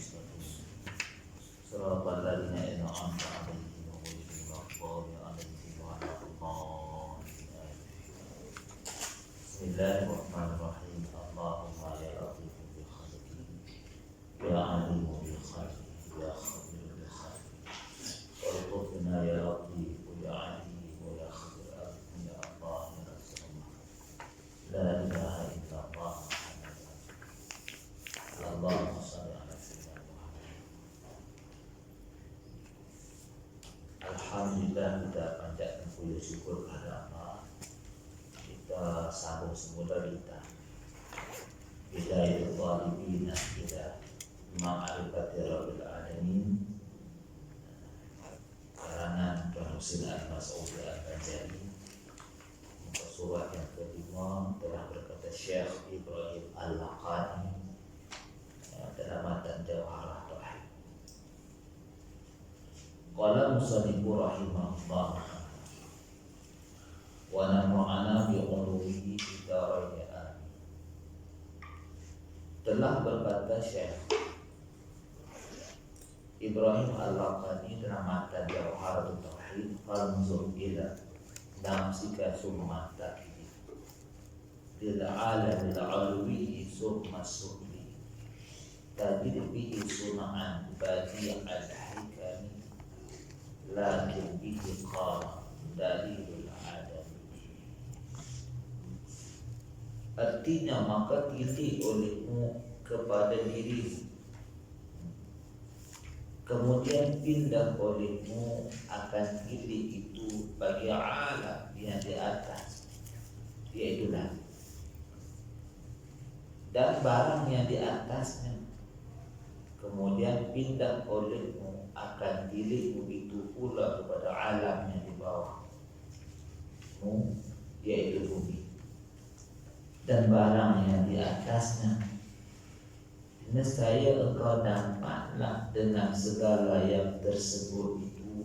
المستقيم صراط الذين أنعمت عليهم غير المغضوب عليهم ولا الضالين. بسم الله الرحمن الرحيم. اللهم يا لطيف بخلقه يا عليم بخلقه يا خبير بخلقه وارزقنا يا لطيف يا عليم يا خبير يا الله يا رسول الله لا إله إلا الله محمد رسول الله. اللهم صل على سيدنا Muhammad. Alhamdulillah, kita panjatkan puji syukur kepada Allah. Kita sambung semula kita Bidayatul Talibin ila Ma'rifati Rabbil Alamin, karangan Tuan Husin Al-Mas'udi Al-Banjari. Muka surat yang kelima telah berkata Syekh Ibrahim Al-Laqani dalam matan Jawharah Tauhid. Qala musannifu rahimahullah wa nafa'ana bi ulumihi fid dharain amin. Telah berkata Syekh Ibrahim Al-Laqani dalam matan Jawharah Tauhid, fanzur ila nafsika summa takidi lil alamil alwi summa subli tajid bihi suna'an badi al-hikami lakin bihi qama dalilul adami. Artinya, maka tilik olehmu kepada dirimu, kemudian pindah olehmu akan tilik itu bagi alam yang di atas, yaitu langit, dan barang yang di atasnya. Kemudian pindah olehmu akan dirimu itu pula kepada alam yang di bawahmu, yaitu bumi, dan barang yang di atasnya. Nescaya engkau dampaklah dengan segala yang tersebut itu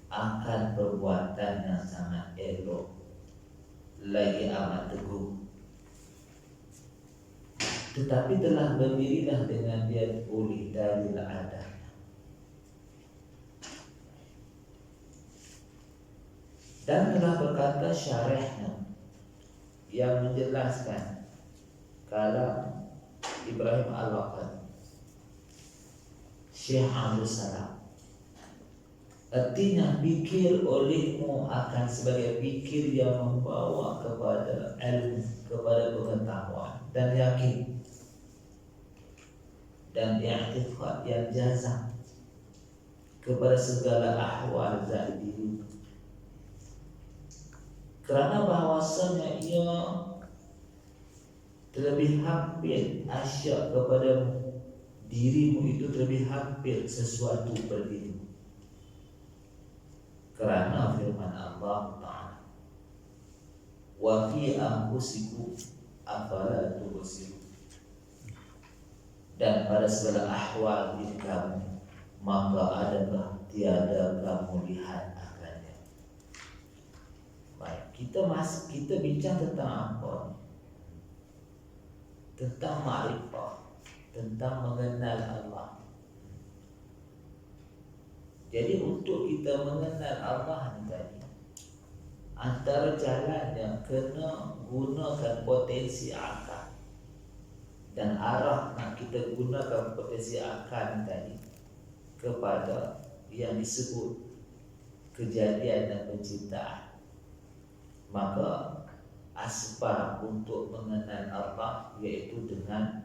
akan perbuatan yang sangat elok, lagi amat teguh. Tetapi telah berdirilah dengan dia oleh dalil adanya. Dan telah berkata syarihnya yang menjelaskan kalam Ibrahim Al-Laqani, Syekh Abdul Salam. Artinya, pikir olehmu akan sebagai pikir yang membawa kepada ilmu, kepada pengetahuan dan yakin, dan i'tiqad yang jazam kepada segala ahwal zat diri. Kerana bahawasanya ia terlebih hampir asyak kepadamu, dirimu itu terlebih hampir sesuatu pada dirimu. Kerana firman Allah Ta'ala, wa fi anfusikum afala tubsirun, dan pada segala ahwal diri kamu, maka adakah tiada kamu lihat akannya. Baik, kita bincang tentang apa? Tentang ma'rifah, tentang mengenal Allah. Jadi untuk kita mengenal Allah ni tadi, antara jalannya kena gunakan potensi akal, dan arah nak kita gunakan potensi akal ni tadi kepada yang disebut kejadian dan penciptaan. Maka asbab untuk mengenal Allah yaitu dengan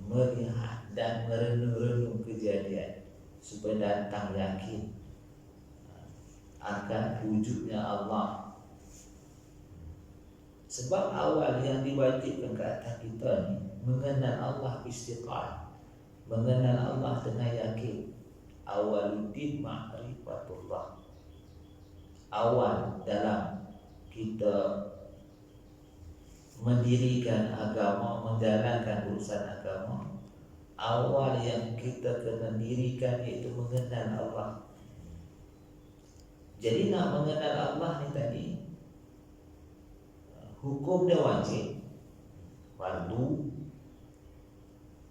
melihat dan merenung-renung kejadian supaya datang yakin akan wujudnya Allah. Sebab awal yang diwajibkan ke atas kita ni mengenal Allah istiqal, mengenal Allah dengan yakin. Awaluddin ma'rifatullah. Awal dalam kita mendirikan agama, menjalankan urusan agama, awal yang kita kena dirikan iaitu mengenal Allah. Jadi nak mengenal Allah ni tadi, hukum dia wajib, fardu,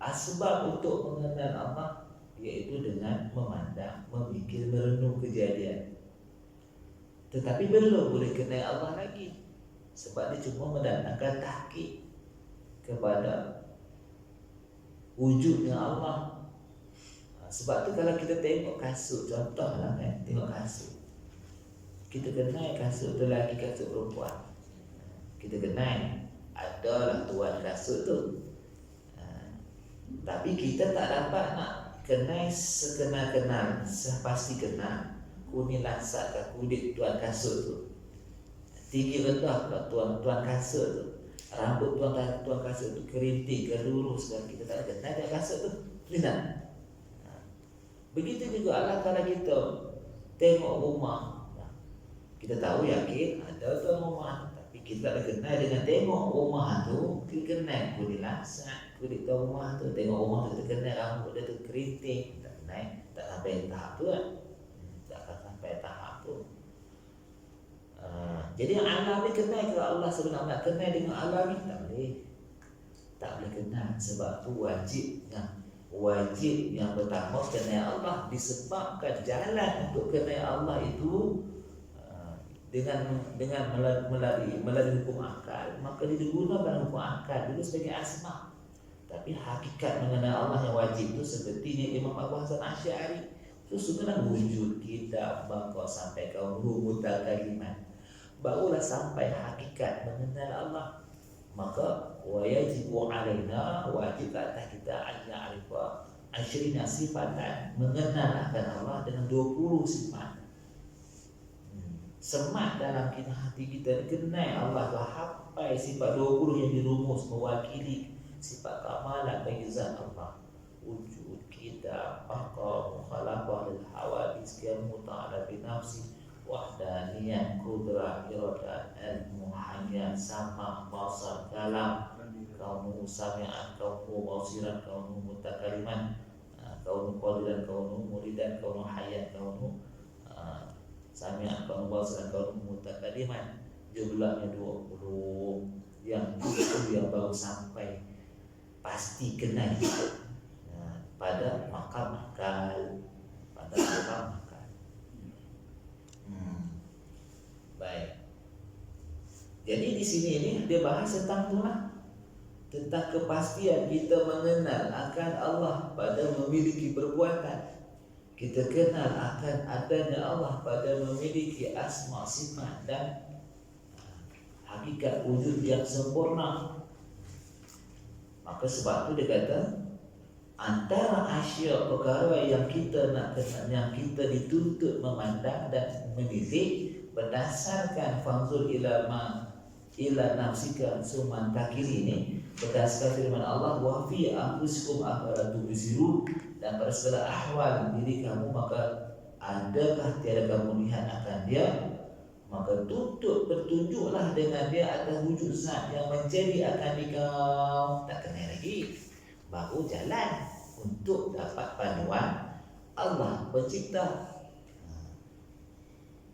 Sebab untuk mengenal Allah yaitu dengan memandang, memikir, merenung kejadian. Tetapi belum boleh kenal Allah lagi, sebab dia cuma mendatangkan tahqiq kepada wujudnya Allah. Sebab tu kalau kita tengok kasut, contohlah kan, tengok kasut, kita kenal kasut tu lelaki, kasut perempuan. Kita kenal adalah tuan kasut tu. Tapi kita tak dapat nak kenal sekenal-kenal, sepasti kenal kuning langsat ke kulit tuan kasut tu, tinggi rendah ke tuan kasut tu, rambut tuan kasut tu kerinting ke lurus ke, kita tak kenal dia kasut tu. Lihat. Begitu juga Allah kalau kita tengok rumah, kita tahu yakin ada tuan rumah, tapi kita tak kenal dengan tengok rumah tu. Kita kenal kulit langsat, kulit tuan rumah tu, tengok rumah tu kita kenal rambut dia tu kerinting, tak kenal, tak sampai tahap tu kan. Sampai tahap tu. Jadi alam ni kenal ke Allah sebenarnya, kenal dengan alam ni tak boleh kenal. Sebab tu wajib yang pertama kenal Allah, disebabkan jalan untuk kenal Allah itu dengan melalui hukum akal, maka digunakan hukum akal dulu sebagai asma. Tapi hakikat mengenal Allah yang wajib itu sepertinya Imam Abu Hasan Asy'ari itu sebenarnya wujud kita bangkau sampai kau mutal kalimat, barulah sampai hakikat mengenal Allah. Maka wajibu alaina, wajib ke atas kita hanya arifa asyrina sifatan, mengenal akan Allah dengan 20 sifat. Semat dalam kita hati kita kenal Allah tu sampai sifat 20 yang dirumus mewakili sifat kamalan bagi zat Allah. Wujud kita, baqa, mukhalafah lil hawadis, qiyamu ta'ala bi nafsi, wahdaniyah, qudrah, iradah, ilmu, hayat, sama, basar, kalam, kaunu sami'an, kaunu basiran, kaunu mutakaliman, kaunu qadiran, kaunu muridan, kaunu hayat, kaunu sami'an, kaunu basiran, kaunu mutakaliman. Jumlahnya 20. Yang itu yang baru sampai pasti kenal pada makam akal, pada makam akal. Baik. Jadi di sini ini dia bahas tentang itulah, tentang kepastian kita mengenal akan Allah pada memiliki perbuatan. Kita kenal akan adanya Allah pada memiliki asma, sifat dan hakikat wujud yang sempurna. Maka sebab tu dia kata antara asya perkara yang kita nak kenal, yang kita dituntut memandang dan mendidik berdasarkan fanzur ila nafsika suman takil ini, berdasarkan firman Allah, wa fi anfusikum afala tubsirun, dan pada segala ahwal diri kamu maka adakah tiada kamu lihat akan dia, maka bertunjuklah dengan dia atas wujud zat yang menjadi akan dikau. Tak kenal lagi, baru jalan untuk dapat panduan Allah pencipta.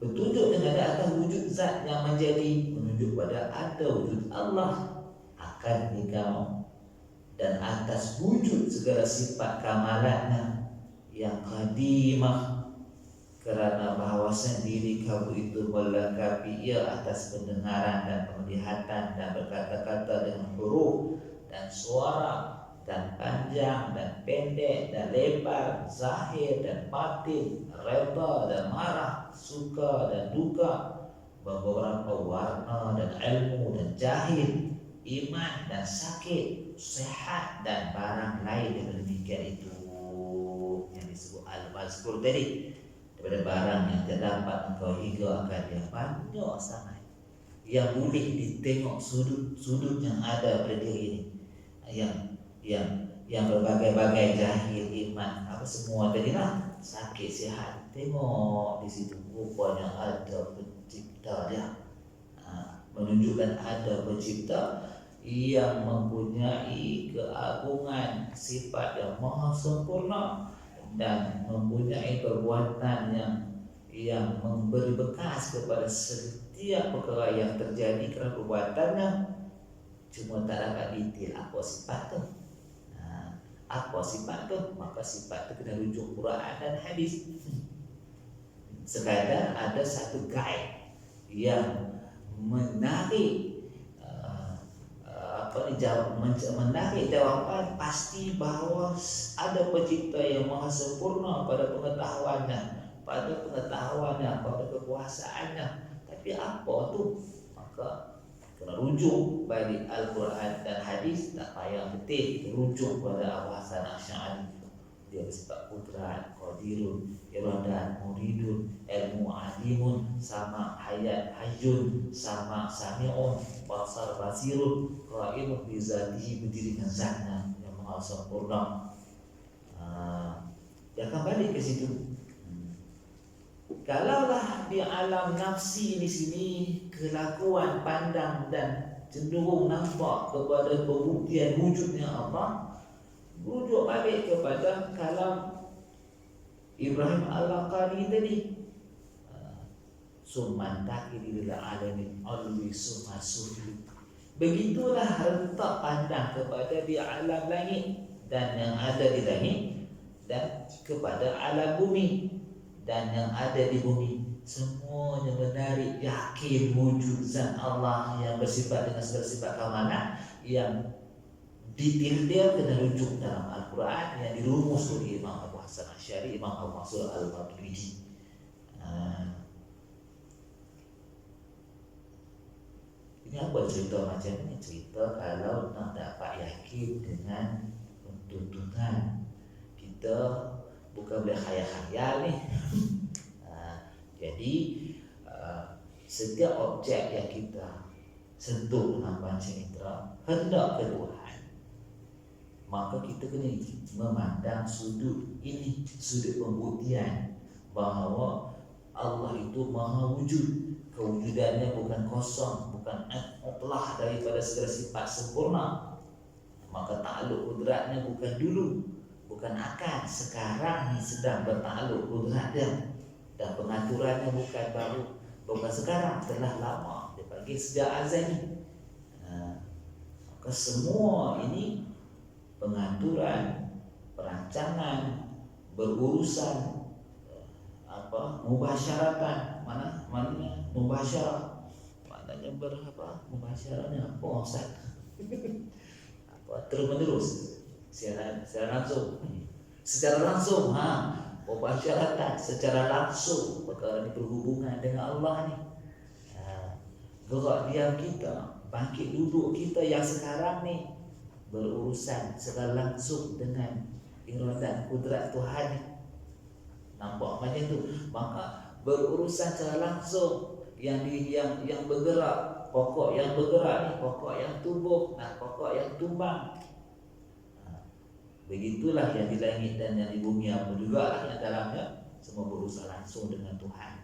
Bertunjuk dengan dia atas wujud zat yang menjadi, menunjuk pada ada wujud Allah akan dikau, dan atas wujud segala sifat kamalannya yang qadimah, kerana bahawasanya diri kamu itu melengkapi ia atas pendengaran dan penglihatan dan berkata-kata dengan huruf dan suara dan panjang dan pendek dan lebar, zahir dan batin, reda dan marah, suka dan duka, beberapa warna dan ilmu dan jahil, iman dan sakit, sehat dan barang lain daripada demikian itu yang disebut al-mazkur tadi, daripada barang yang terdapat engkau hingga akan dia banyak sangat yang boleh ditengok sudut-sudut yang ada pada diri ini, yang berbagai-bagai, jahil, iman, apa semua tadi lah, sakit, sihat, tengok di situ rupanya ada pencipta dia. Menunjukkan ada pencipta yang mempunyai keagungan, sifat yang maha sempurna, dan mempunyai perbuatan yang memberi bekas kepada setiap perkara yang terjadi kerana perbuatannya, cuma tak dapat detail apa sifat tu. Apa sifat tu? Maka sifat tu kena rujuk Quran dan hadis. Sekadar ada satu guide yang menarik menarik jawapan pasti bahawa ada pencipta yang maha sempurna pada pengetahuannya, pada kekuasaannya. Tapi apa tu? Maka kena rujuk balik Al-Quran dan hadis. Tak payah betul rujuk pada Abu Hasan Asy'ari. Dia bersifat kudrat, qadirun, iradat, muridun, ilmu alimun, sama hayat hayyun, sama sami'un, basar basirun, qa'imun bizatihi, berdiri dengan zatnya yang maha sempurna. Dia akan balik ke situ. Kalaulah di alam nafsi di sini kelakuan pandang dan cenderung nampak kepada pembuktian wujudnya Allah, rujuk balik kepada kalam Ibrahim Al-Laqani tadi. Summan takiri lil alamin alwi summa sufli. Begitulah rentak pandang kepada di alam langit dan yang ada di langit, dan kepada alam bumi dan yang ada di bumi. Semuanya menarik yakin wujud zat Allah yang bersifat dengan segala sifat kamalan, yang detail dia kena rujuk dalam Al-Quran yang dirumus oleh Imam Abu Hasan Asy'ari, Imam Abu Mansur Al-Maturidi. Ini apa cerita macam ni? Cerita kalau nak dapat yakin dengan tuntunan kita, bukan boleh khayal-khayal ni. Jadi setiap objek yang kita sentuh dengan panca indera hendak ke Tuhan, maka kita kena memandang sudut ini, sudut pembuktian bahawa Allah itu maha wujud. Kewujudannya bukan kosong, bukan mutlak daripada segala sifat sempurna. Maka takluk kudratnya bukan dulu, bukan akan, sekarang ni sedang bertakluk kudrat dia. Dan pengaturannya bukan baru, bukan sekarang, telah lama, dia panggil sejak azali. Maka semua ini pengaturan, perancangan, berurusan mubasyaratan. Maknanya mubasyarah, maknanya mubasyarahnya apa Ustaz? Terus menerus, secara langsung, mubasyaratan, secara langsung perkara ini berhubungan dengan Allah ni. Gerak diam kita, bangkit duduk kita yang sekarang ni berurusan secara langsung dengan iradat kudrat Tuhan ni. Nampak macam tu? Maka berurusan secara langsung yang bergerak, pokok yang bergerak ni, pokok yang tumbuh, pokok yang tumbang. Begitulah yang di langit dan yang di bumi, apa juga lah yang dalamnya, semua berurusan langsung dengan Tuhan.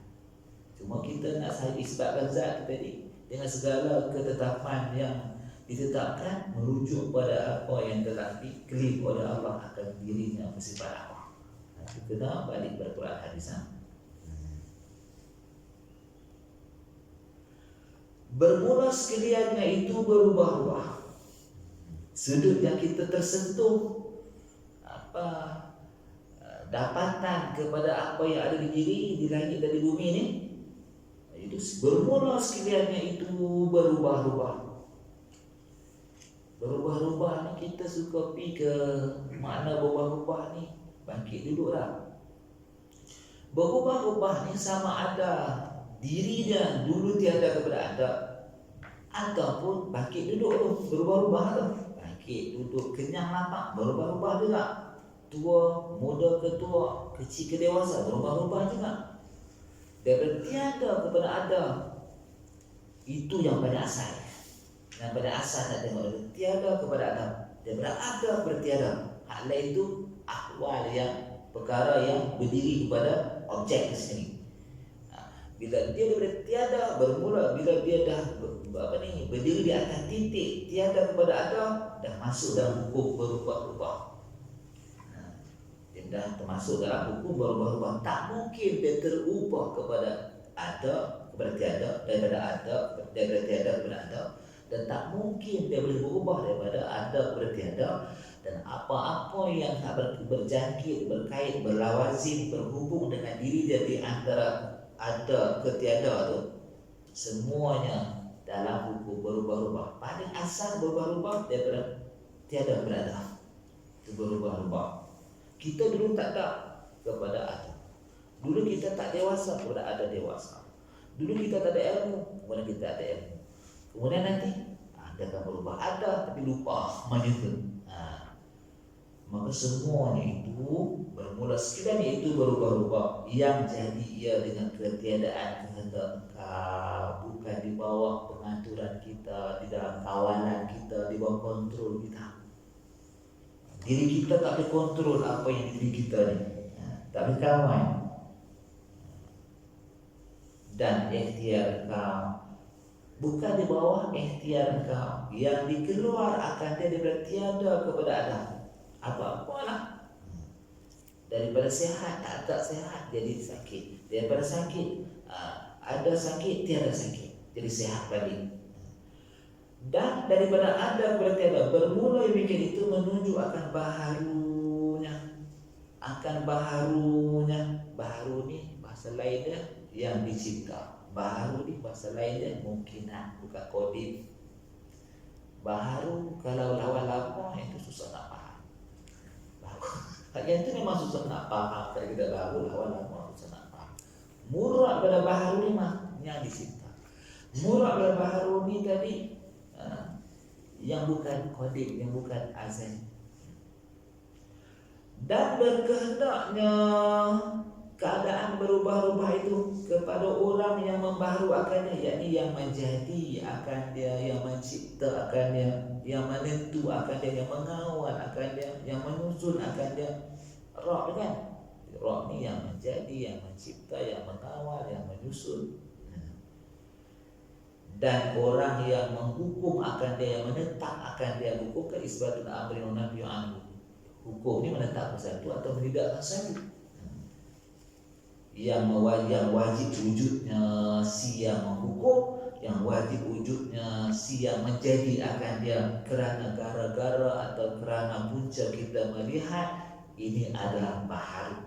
Cuma kita nak isbatkan zat tadi dengan segala ketetapan yang ditetapkan, merujuk pada apa yang telah diklaim oleh Allah akan dirinya bersifat Allah. Kita balik pada Quran hadis. Bermula sekaliannya itu berubah-ubah. Sudut yang kita tersentuh, dapatan kepada apa yang ada di diri, di langit dan di bumi ni, itu bermula sekaliannya itu berubah-ubah. Berubah-ubah ni kita suka pergi ke makna berubah-ubah ni, bangkit duduk lah. Berubah-ubah ni sama ada diri dia dulu tiada kepada ada, ataupun bangkit duduk tu berubah-ubah tu. Bangkit duduk, kenyang lapar, berubah-ubah juga. Tua, muda ke tua, kecil ke dewasa, berubah-ubah juga. Daripada tiada kepada ada, itu yang pada asal. Yang pada asal nak tengok dulu, tiada kepada ada. Daripada ada kepada tiada. Hal lain itu ahwal yang perkara yang berdiri kepada objek sendiri. Bila dia daripada tiada bermula, bila dia dah berdiri di atas titik tiada kepada ada, dah masuk dalam hukum berubah-ubah. Dia dah termasuk dalam hukum berubah-ubah. Tak mungkin dia terubah kepada ada kepada tiada, daripada ada daripada tiada kepada ada, dan tak mungkin dia boleh berubah daripada ada kepada tiada, Dan apa-apa yang tak berjangkit, berkait, berlawazim, berhubung dengan diri dia di antara ada ke tiada tu, semuanya dalam hukum berubah-ubah. Paling asal berubah-ubah daripada tiada berada. Itu berubah-ubah. Kita dulu tak ada kepada ada. Dulu kita tak dewasa kepada ada dewasa. Dulu kita tak ada ilmu, kemudian kita ada ilmu. Kemudian nanti ada akan berubah, ada tapi lupa macam tu. Maka semuanya itu bermula sekiranya itu berubah-ubah, yang jadi ia dengan ketiadaan kehendak Engkau, bukan di bawah pengaturan kita, di dalam kawanan kita, di bawah kontrol kita. Diri kita tak boleh kontrol apa yang diri kita ni, tak boleh kawan. Dan ikhtiar Engkau bukan di bawah ikhtiar Engkau, yang dikeluar akan dia daripada tiada kepada ada. Apa-apalah, daripada sehat tak sehat jadi sakit, daripada sakit ada sakit tiada sakit jadi sehat balik, dan daripada ada kepada tiada bermula yang bikin itu menunjuk akan baharunya. Baharu ni bahasa lain dia yang dicipta, baharu ni bahasa lain dia mungkinan, bukan kodim. Baharu kalau lawan lama itu susah nak faham. Yang itu memang susah nak faham. Kalau kita baru lawan lama susah nak faham. Murad pada baharu ni yang dicipta. Murad pada baharu ni tadi yang bukan kodim, yang bukan azal. Dan berkehendaknya keadaan berubah-ubah itu kepada orang yang membaharu akannya, yakni yang menjadi akan dia, yang mencipta akan dia, yang menentu akan dia, yang mengawal akan dia, yang menyusun akan dia. Roh kan? Roh ni yang menjadi, yang mencipta, yang mengawal, yang menyusun. Dan orang yang menghukum akan dia, yang menetap akan dia. Hukum ke isbatul amri wa nahyi anhu. Hukum ni menetapkan satu atau menidakkan satu. Yang wajib wujudnya si yang menghukum, yang wajib wujudnya si yang menjadi akan dia kerana gara-gara atau kerana punca kita melihat. Ini adalah baharu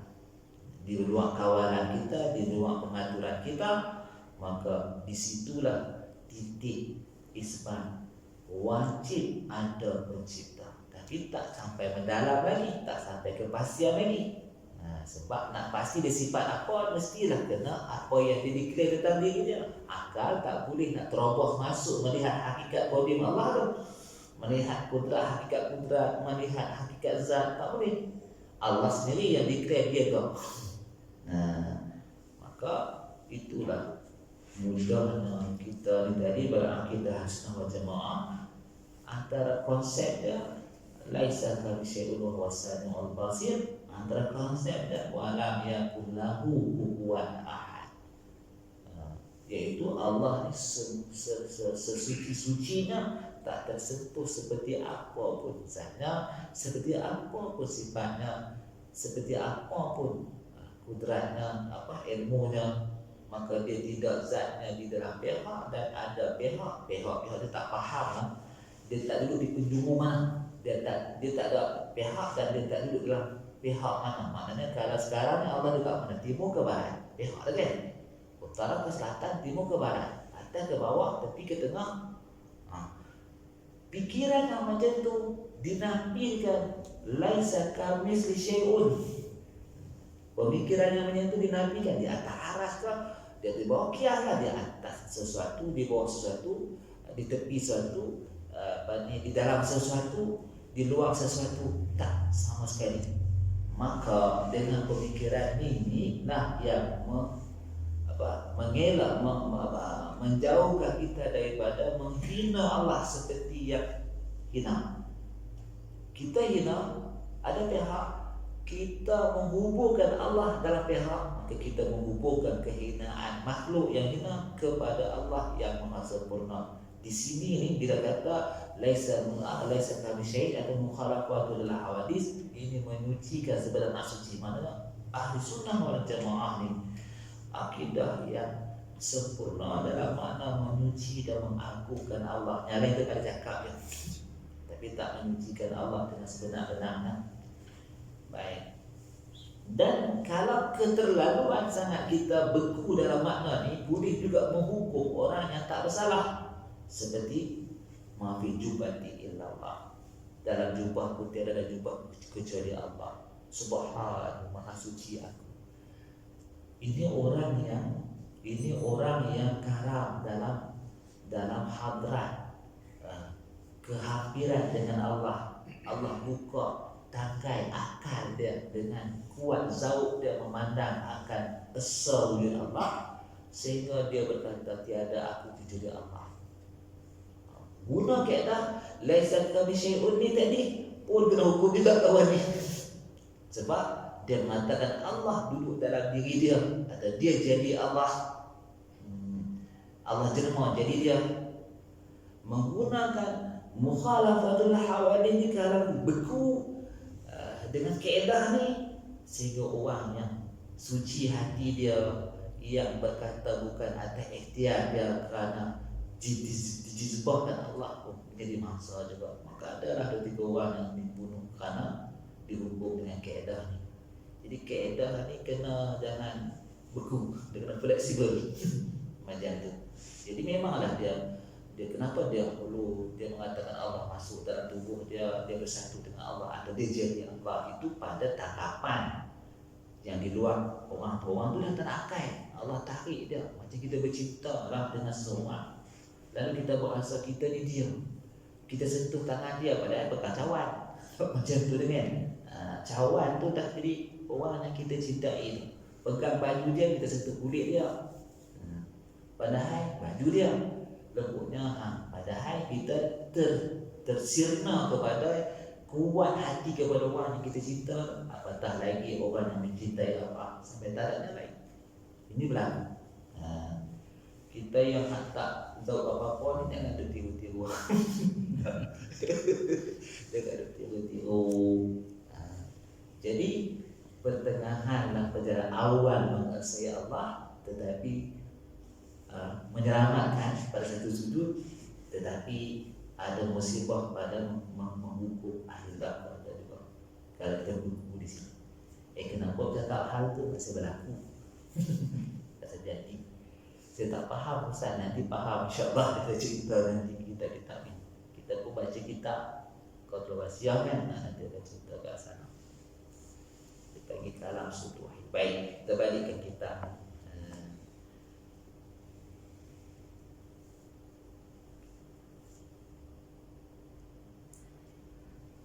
di ruang kawalan kita, di ruang pengaturan kita. Maka disitulah titik isbat wajib ada pencipta. Tapi tak sampai mendalam lagi, tak sampai kepastian lagi. Sebab nak pasti dia sifat apa, mestilah kena apa yang dia declare tentang diri dia. Akal tak boleh nak terobos masuk melihat hakikat kodim Allah tu, melihat kudrat, hakikat kudrat, melihat hakikat zat, tak boleh. Allah sendiri yang declare dia tu. Maka itulah mudahnya kita tadi berakidah sunnah wal jamaah. Antara konsep dia laisa kamitslihi wa huwas samiul basir, antara konsep dan walam yakul lahu kufuwan ahad, yaitu Allah ni sesuci-sucinya, tak tersentuh seperti apa pun zatnya, seperti apa pun sifatnya, seperti apa pun kudratnya, ilmunya. Maka dia tidak zatnya di dalam pihak dan ada pihak dia tak faham lah. Dia tak duduk di penjuru mana, dia tak ada pihak dan dia tak duduk dalam pihak mana. Maknanya kalau sekarang ni Allah dekat mana, timur ke barat, pihak dia kan, utara ke selatan, timur ke barat, atas ke bawah, tepi ke tengah. Pikiran yang macam tu dinafikan, laisa kamitslihi syai'un. Pemikiran yang macam tu dinafikan, di atas aras ke, di bawah kias lah, di atas sesuatu, di bawah sesuatu, di tepi sesuatu, di dalam sesuatu, di luar sesuatu, tak sama sekali. Maka dengan pemikiran ini lah yang mengelak, menjauhkan kita daripada menghina Allah seperti yang hina. Kita hina, ada pihak, kita menghubungkan Allah dalam pihak, maka kita menghubungkan kehinaan makhluk yang hina kepada Allah yang Maha Sempurna. Di sini ni bila kata laisa kamitslihi atau mukhalafatu lil hawadis, ini menyucikan sebenarnya suci. Mana ahli sunnah wal jamaah ni akidah yang sempurna dalam makna menyuci dan mengagungkan Allah. Yang lain tu tak ada cakap ya. Tak tapi tak menyucikan Allah dengan sebenar-benarnya. Baik. Dan kalau keterlaluan sangat kita beku dalam makna ni, boleh juga menghukum orang yang tak bersalah. Seperti mafi jubati illallah, dalam jubahku tiada ada jubah kecuali Allah. Subhanahu, maha suci aku. Ini orang yang karam dalam hadrat, kehadiran dengan Allah. Allah buka tangkai akal dia dengan kuat zauk dia memandang akan esa wujud Allah, sehingga dia berkata tiada aku kecuali Allah. Guna kaedah laisa kami syai'un ni tadi pun kena hukum juga kawan ni. Sebab dia mengatakan Allah duduk dalam diri dia, atau dia jadi Allah. Allah jenama jadi dia. Menggunakan mukhalafatul hawadith ni kalau beku dengan kaedah ni, sehingga orang yang suci hati dia, yang berkata bukan atas ikhtiar dia kerana dijizbahkan Allah pun menjadi mangsa juga. Maka adalah 2-3 orang yang dibunuh kerana dihukum dengan kaedah ni. Jadi kaedah ni kena jangan beku, dia kena fleksibel macam tu. Jadi memanglah dia kenapa dia perlu dia mengatakan Allah masuk dalam tubuh dia bersatu dengan Allah, atau dia jadi Allah, itu pada takapan yang di luar orang tu dah tak akal. Allah tarik dia macam kita bercinta lah dengan seseorang, lalu kita berasa kita ni dia, kita sentuh tangan dia padahal bekas cawan macam tu dengan cawan tu dah jadi orang yang kita cintai tu. Pegang baju dia, kita sentuh kulit dia, padahal baju dia lembutnya, padahal kita tersirna kepada kuat hati kepada orang yang kita cinta, apatah lagi orang yang mencintai Allah sampai tarafnya lain. Ini berlaku. Kita yang tak tahu apa-apa ni jangan tertiru-tiru. Jangan tertiru-tiru. Jadi pertengahan dan perjalanan awal mengasai Allah, tetapi menyelamatkan pada satu sudut, tetapi ada musibah pada menghukum ahli dakwah juga. Kalau kita berhukum di sini, kenapa cakap hal tu masih berlaku? Tak jadi. Saya tak faham Ustaz, nanti faham insya-Allah kita cerita nanti kita pun baca kitab kontroversial kan, nanti kita cerita ke sana. Kita pergi kalam suatu wahid. Baik, kita balikkan kitab.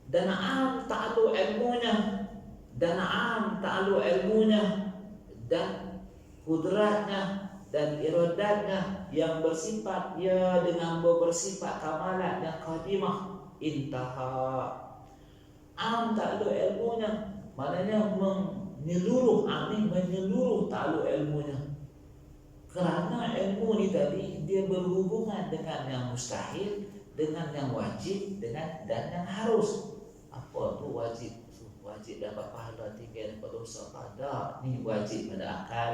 Dan ta'alu ilmunya dan kudratnya dan iradatnya yang bersifat bersifat kamalat dan qadimah intaha. Ta'alu ilmunya maknanya menyeluruh ta'alu ilmunya, kerana ilmu ni tadi dia berhubungan dengan yang mustahil, dengan yang wajib, dan yang harus. Apa tu wajib? Wajib dapat pahala, tinggal dapat dosa. Pada ni wajib pada akal,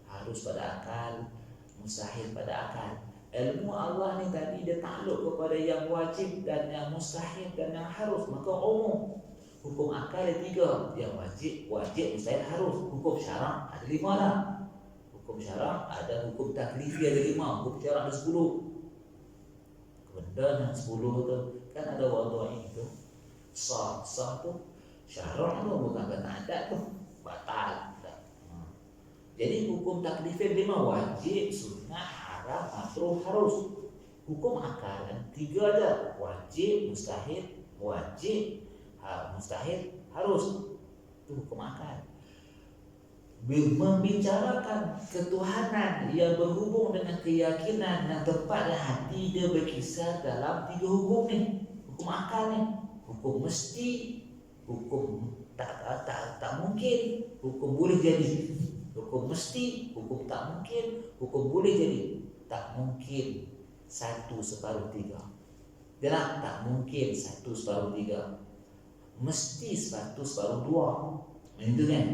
harus pada akal, mustahil pada akal. Ilmu Allah ni tadi dia takluk kepada yang wajib dan yang mustahil dan yang harus. Maka umum hukum akal ada 3, yang wajib, mustahil, harus. Hukum syarak ada 5 lah. Hukum syarak ada, hukum taklifi ada 5, hukum syarak ada 10. Benda yang 10 tu kan ada wadu'in tu, sah tu syarak tu, bukan kata adat tu batal. Jadi hukum taklifin 5, wajib, sunnah, haram, makruh, harus. Hukum akal kan 3 ada, wajib, mustahil, harus. Itu hukum akal. Membicarakan ketuhanan yang berhubung dengan keyakinan yang tepat dan hati, dia berkisar dalam 3 hukum ni. Hukum akal ni, hukum mesti, hukum tak mungkin, hukum boleh jadi. Hukum mesti, hukum tak mungkin, hukum boleh jadi. Tak mungkin 1/3. Jelas tak mungkin 1/3. Mesti 1/2. Itu kan?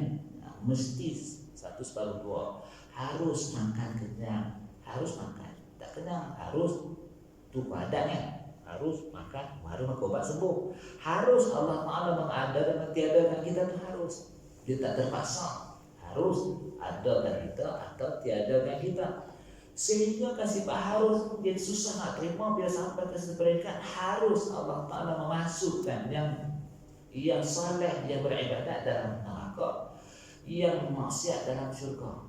Mesti 1/2. Harus makan kenyang, harus makan. Tak kenyang harus tu padatnya. harus makan, baru makan obat sembuh. Harus Allah Ta'ala mengada dan mentiadakan kita tuh harus. Dia tak terpaksa. Harus adakan kita atau tiadakan kita. Sehingga kasih Pak harus jadi susah nak terima bila sampai ke peringkat harus Allah Ta'ala memasukkan yang saleh, yang beribadat dalam neraka, yang maksiat dalam syurga.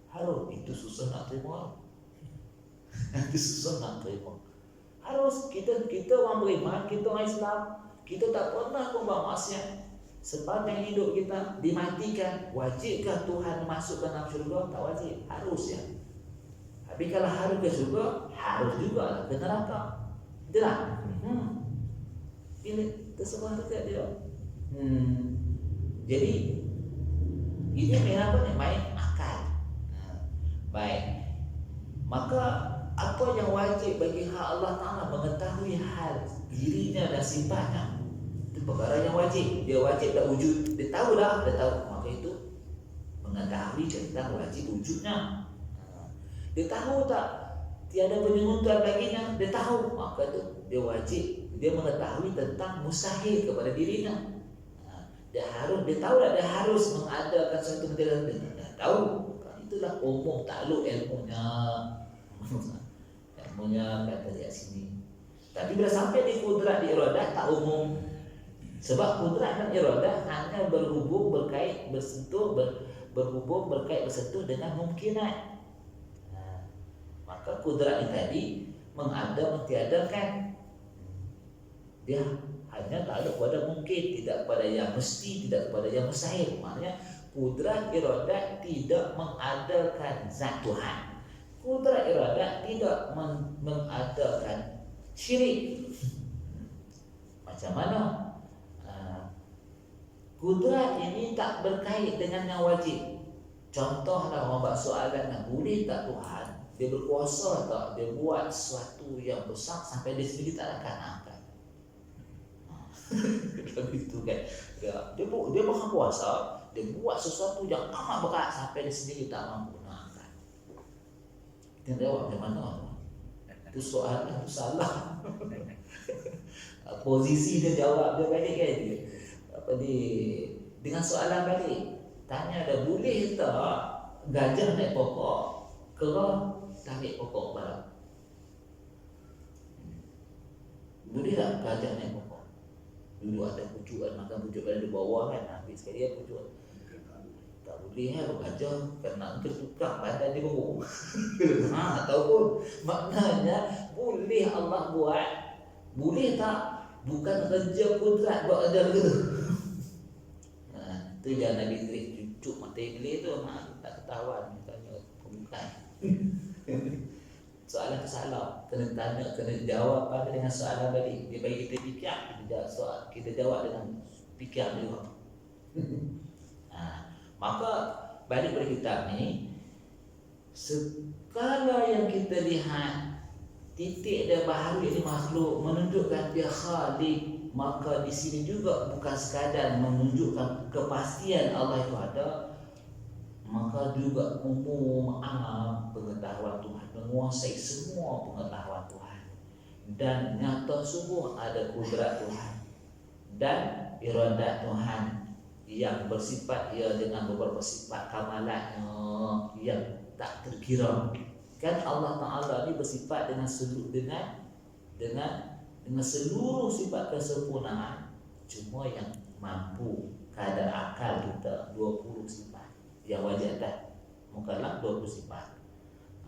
Harus, itu susah nak terima. Itu susah nak terima. Harus kita orang beriman, kita orang Islam, kita tak pernah buat maksiat. Sepanjang hidup kita dimatikan, wajibkah Tuhan masukkan dalam syurga? Tak wajib, harus ya. Tapi kalau harus ke syurga, harus juga lah ke neraka. Itulah. Ini terserah dekat dia. Jadi ini apa ni? Main akal. Baik. Maka apa yang wajib bagi Allah Ta'ala mengetahui hal dirinya dan sifatnya, itu perkara yang wajib. Dia wajib dah wujud. Dia tahu dah, dia tahu. Maka itu mengetahui tentang wajib wujudnya. Dia tahu tak tiada penyuntutan baginya, dia tahu. Maka itu dia wajib. Dia mengetahui tentang mustahil kepada dirinya. Dia tahu tak dia harus mengadakan suatu benda. Dia tahu. Itulah umum takluk ilmunya. Ilmunya kata di sini. Tapi bila sampai di kudrat di iradah tak umum. Sebab kudrat dan iradah hanya berhubung berkait bersentuh berhubung berkait bersentuh dengan mungkinat. Maka kudrat ini tadi mengada mentiadakan. Dia hanya takluk pada mungkin, tidak pada yang mesti, tidak kepada yang mustahil. Maknanya kudrat iradah tidak mengadakan zat Tuhan. Kudrat iradah tidak mengadakan syirik. Macam mana? Kudrat ini tak berkait dengan yang wajib. Contohlah orang buat soalan, boleh tak Tuhan dia berkuasa tak dia buat sesuatu yang besar sampai dia sendiri tak akan angkat? Begitu kan? Dia maha kuasa, dia buat sesuatu yang amat berat sampai dia sendiri tak mampu nak angkat. Kita jawab macam mana? Itu soalan itu salah. Posisi dia jawab dia balik kan dia. Dengan soalan balik. Tanya ada boleh tak gajah naik pokok, kera tarik pokok barang? Boleh tak gajah naik pokok? Dulu ada pucukan, makan pucukan di bawah kan, habis sekali dia pucukan. Tak boleh gajah kena ketukar badan dia buruk. Ataupun maknanya boleh Allah buat, boleh tak? Bukan kerja kudrat buat kerja gitu. Itu yang Nabi Idris cucuk mata Iblis tu tak ketahuan tanya bukan. Soalan tu salah, kena tanya, kena jawab pada dengan soalan tadi. Dia bagi kita fikir, kita jawab dengan fikir juga. Maka balik pada kitab ni, segala yang kita lihat titik dan baharu ini makhluk menunjukkan dia Khalik. Maka di sini juga bukan sekadar menunjukkan kepastian Allah itu ada, maka juga umum pengetahuan Tuhan, menguasai semua pengetahuan Tuhan, dan nyata sungguh ada kudrat Tuhan dan iradat Tuhan yang bersifat dengan beberapa sifat kamalat yang tak terkira. Kan Allah Ta'ala ni bersifat dengan seluruh sifat kesempurnaan. Cuma yang mampu kadar akal kita 20 sifat yang wajib tak mukallaf 20 sifat.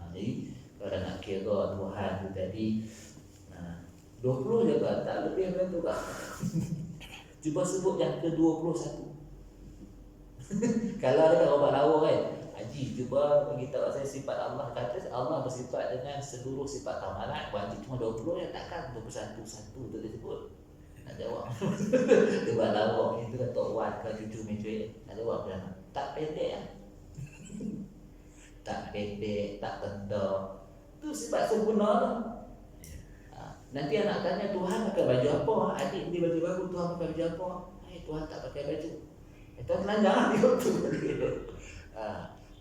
Jadi kalau nak kira Tuhan tu tadi 20 je kan, tak lebih dari tu kan. Cuba sebut yang ke-21. Kalau ada orang lawa kan, Haji cuba beritahu saya sifat Allah. Kata Allah bersifat dengan seluruh sifat kamalat, wajib cuma 20 ya, takkan 21 satu tu dia sebut. Nak jawab. Dia buat lawak itu kan Tok Wan ke cucu meja. Nak jawab macam mana? Tak pendek kan? Tak pendek, tak tenda. Itu sifat sempurna tu. Nanti anak tanya Tuhan pakai baju apa? Adik beli baju baru, Tuhan pakai baju apa? Tuhan tak pakai baju. Tuhan telanjang dia tu.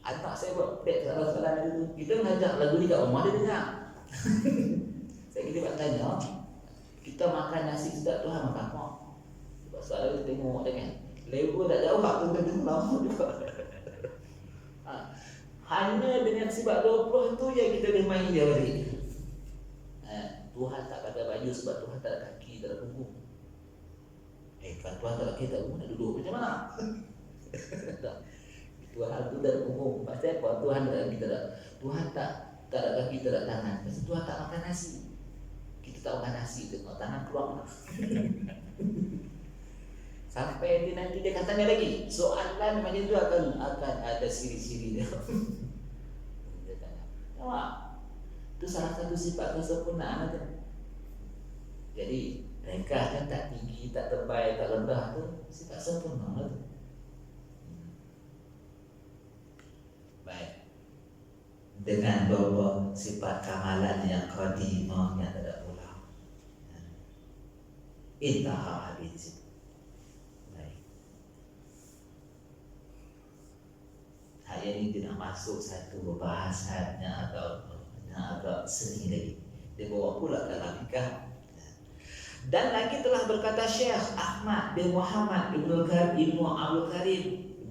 Anak saya buat pek soalan itu. Kita mengajar lagu ni kat rumah dia dengar. Saya kita buat tanya. Kita makan nasi sedap, Tuhan makan apa? Sebab soalan kita tengok dia kan, level tak jauh, tu tengok lama juga. Hanya dengan sifat 20 tu yang kita boleh main dia balik. Tuhan tak pakai baju sebab Tuhan tak ada kaki, tak ada punggung. Kan Tuhan tak ada kaki, tak ada punggung, nak duduk macam mana? Tuhan tu tak ada punggung. Pasal apa? Tuhan tak ada kaki, tak ada. Tuhan tak ada kaki, tak ada tangan. Pasal Tuhan tak makan nasi. Kita tak makan nasi, tengok tangan keluar mana. Sampai nanti dia katanya lagi, soalan macam tu akan ada siri-siri dia. Dia tanya, awak, itu salah satu sifat kesempurnaan aja. Jadi mereka kan tak tinggi, tak terbaik, tak rendah tu sifat sempurna tu. Baik. Dengan bawa sifat kamalan yang qadimah yang tidak ulang. Intaha habis. Ayat ini tidak masuk satu pembahasan yang agak seni lagi. Dia bawa pula dalam nikah. Dan lagi telah berkata Syekh Ahmad bin Muhammad Ibnu Abdul Karim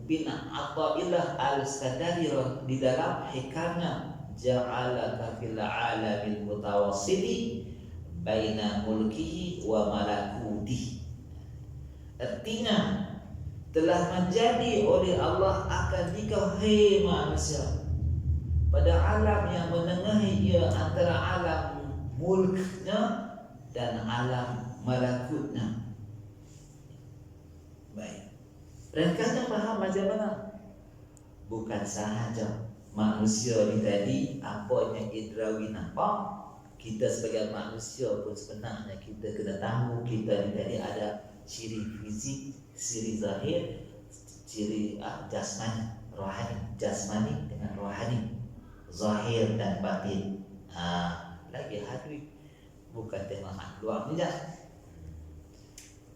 bin Athaillah Al-Skandari di dalam hikamnya, ja'alaka fil alamil mutawassili baina mulkihi wa malakutihi. Artinya telah menjadi oleh Allah akan dikau hai manusia pada alam yang menengahi ia antara alam mulknya dan alam malakutnya. Baik, ringkasnya faham macam mana? Bukan sahaja manusia ni tadi apa yang idrawi nampak, kita sebagai manusia pun sebenarnya kita kena tahu kita ni tadi ada ciri fisik, ciri zahir, ciri jasmani, rohani, jasmani dengan rohani, zahir dan batin. Lagi hadwi, bukan tengok luar ni dah.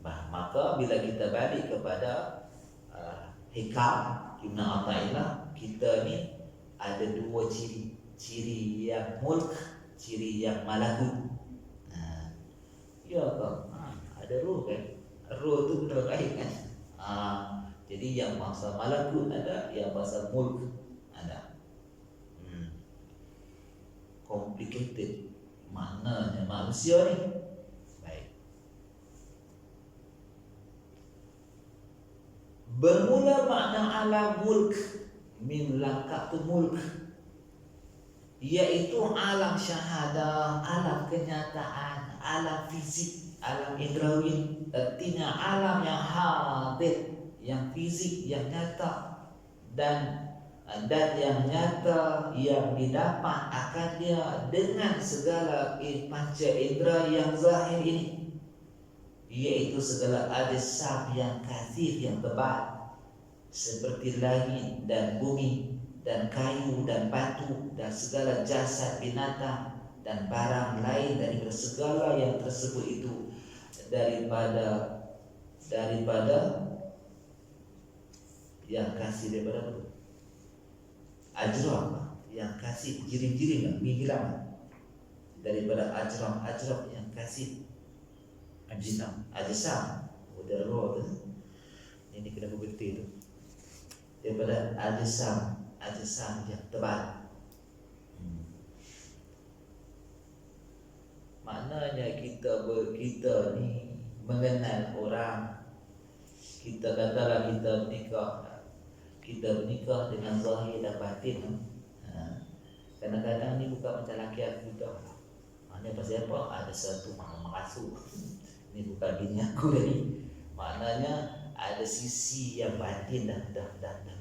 Maka bila kita balik kepada hikam Ibn Athaillah, kita ni ada dua ciri, ciri yang mulk, ciri yang malakut. Ya kan, ada roh kan. Roh tu benda lain kan. Jadi yang bahasa malakut ada, yang bahasa mulk ada. Complicated maknanya manusia ni. Baik. Bermula makna alam mulk min laqab mulk, iaitu alam syahadah, alam kenyataan, alam fisik, alam indrawi. Artinya alam yang hadir, yang fisik, yang nyata, dan yang nyata yang didapat akan dia dengan segala panca indera yang zahir ini, iaitu segala ajsam yang kathir, yang tebal, seperti langit dan bumi dan kayu dan batu dan segala jasad binatang dan barang lain daripada segala yang tersebut itu, daripada yang kasih, daripada ajram yang kasih, jirim-jirim menghilang, daripada ajram yang kasih, ajsam udah roh tu, ini kena betul tu, daripada ajsam yang tebal. Maknanya kita ni mengenal orang, kita katalah kita menikah dengan zahir dan batin. Kadang-kadang ni bukan macam laki aku dah. Maknanya pasal apa? Ada satu mengasuh. Ini bukan bini aku tadi. Maknanya ada sisi yang batin dah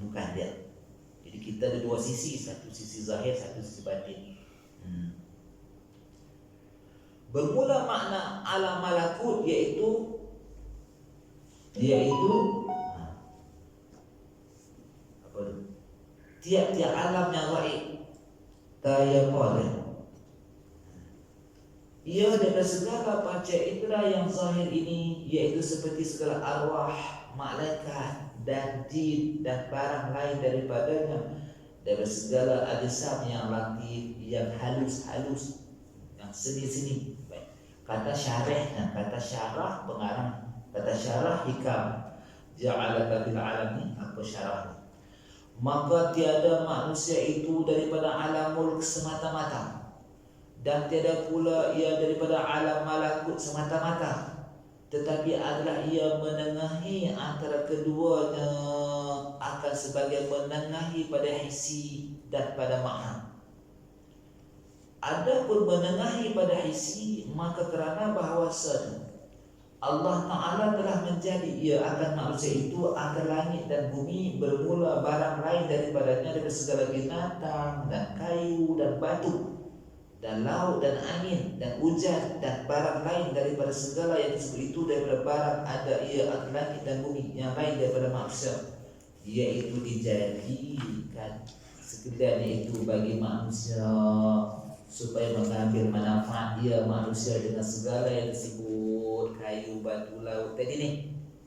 bukan dia. Jadi kita ada dua sisi, satu sisi zahir, satu sisi batin. Bermula makna alam malakut iaitu apa tu? Tiap-tiap alam yang gaib. Ia daripada segala panca indera yang zahir ini, iaitu seperti segala arwah, malaikat dan jin dan barang lain daripadanya, daripada segala ajsam yang latif, yang halus-halus, yang seni-seni. kata syarah, kata syarah pengarang, kata syarah hikam. Ja'alaka fil alami, apa syarah? Maka tiada manusia itu daripada alam mulk semata-mata, dan tiada pula ia daripada alam malakut semata-mata, tetapi adalah ia menengahi antara keduanya, akan sebagai menengahi pada hisi dan pada makna. Adapun menengahi pada hisi, maka kerana bahawasanya Allah Ta'ala telah menjadi ia akan manusia itu akan langit dan bumi bermula barang lain daripadanya, dari segala binatang dan kayu dan batu dan laut dan angin dan hujan dan barang lain daripada segala yang disebut itu, daripada barang ada ia akan langit dan bumi yang lain daripada manusia, iaitu dijadikan sekaliannya itu bagi manusia supaya mengambil manfaat ia manusia dengan segala yang disebut kayu, batu, laut tadi ni.